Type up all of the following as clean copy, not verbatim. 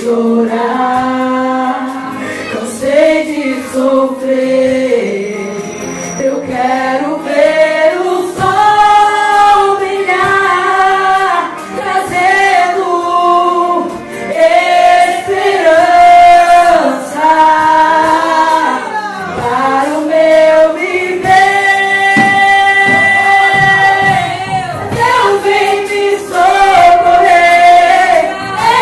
chorar, cansei de sofrer. Eu quero ver o sol brilhar, trazendo esperança para o meu viver. Deus vem me socorrer,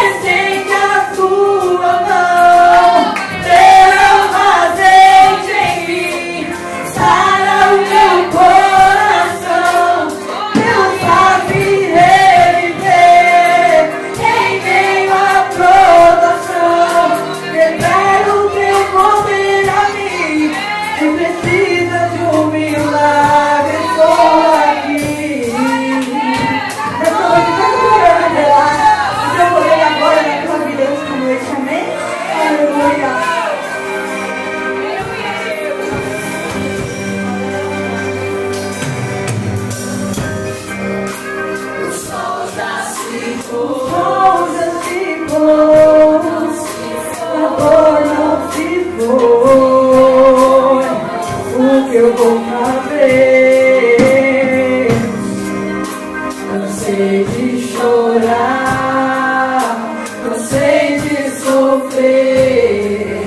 estende a tua mão, derrama azeite em mim, sara o meu coração, Deus faz me reviver em meio à provação. Revela o teu poder a mim, quem precisa de um milagre, estou aqui. Essa noite está procurando revelar o teu poder agora na tua vida esta noite, amém? Aleluia. O sol já se pôs, a dor não se foi. O que eu vou fazer? Cansei de chorar, cansei de sofrer.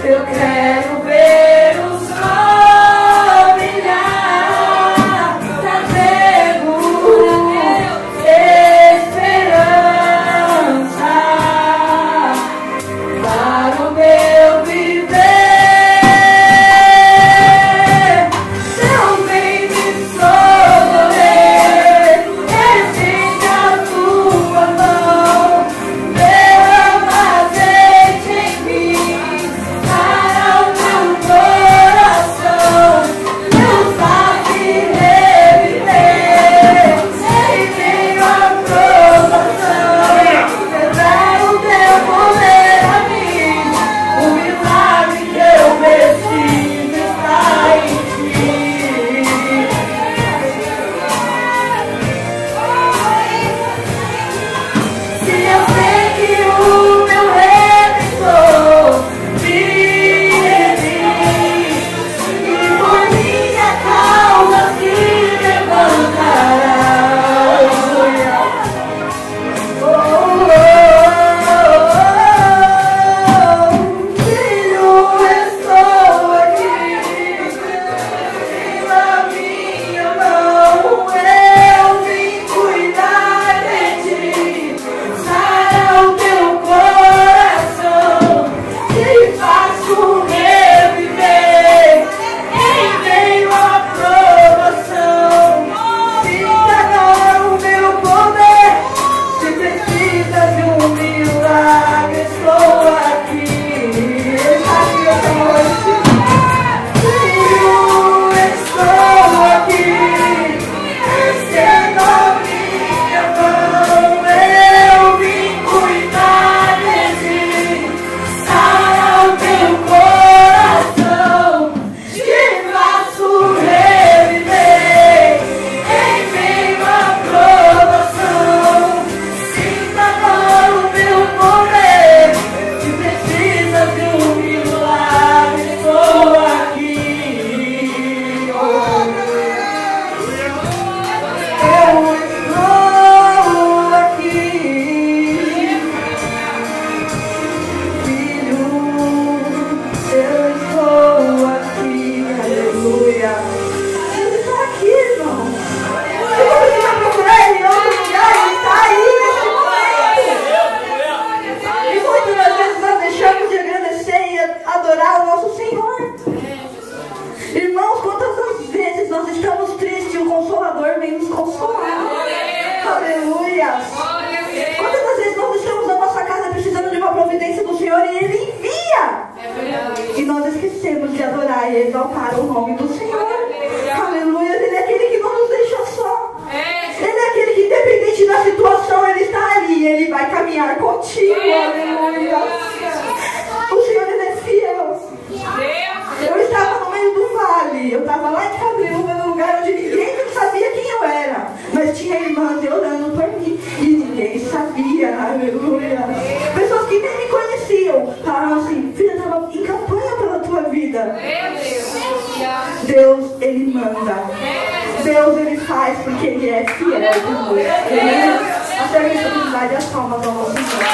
Eu quero ver o sol brilhar, trazendo esperança para o meu viver. Deus vem me socorrer, estende a tua mão, derrama azeite em mim, sara o meu coração, Deus faz me reviver em meio à provação. Revela o teu poder a mim, o milagre que eu preciso está em ti. Se eu sei que o meu Redentor vive e por minha causa se levantará. Filho, estou aqui, na minha mão eu vim cuidar de ti, sara o teu coração, te faço reviver em meio à provação. Sinta agora o meu poder, se precisa de um milagre, estou aqui. Está aqui essa noite. Filho, estou aqui, estendo a minha mão, eu vim cuidar de ti, sara o teu coração, te faço reviver em meio à provação. Sinta agora o meu poder, se precisa de um milagre, estou aqui. Eu estou aqui, filho, eu estou aqui, aleluia. Ele está aqui, irmão. Se você vai procurar ele em outro lugar, ele está aí nesse momento. E muitas das vezes nós deixamos de agradecer e adorar o nosso Senhor. Irmãos, quantas vezes nós estamos tristes e o Consolador vem nos consolar. Aleluia. Quantas das vezes nós estamos na nossa casa precisando de uma providência do Senhor e Ele envia. E nós esquecemos de adorar e exaltar o nome do Senhor. Aleluia. Ele é aquele que não nos deixa só. Ele é aquele que, independente da situação, Ele está ali. Ele vai caminhar contigo. Aleluia. O Senhor, Ele é fiel. Eu estava no meio do vale. Eu estava lá em Cabreúva, no lugar onde ninguém sabia quem eu era. Mas tinha irmãs orando por mim. E ninguém sabia. Aleluia. Pessoas que nem me vida. Deus, Ele manda. Deus, Ele faz porque Ele é fiel. A serviço de unidade as palmas ao nosso Senhor.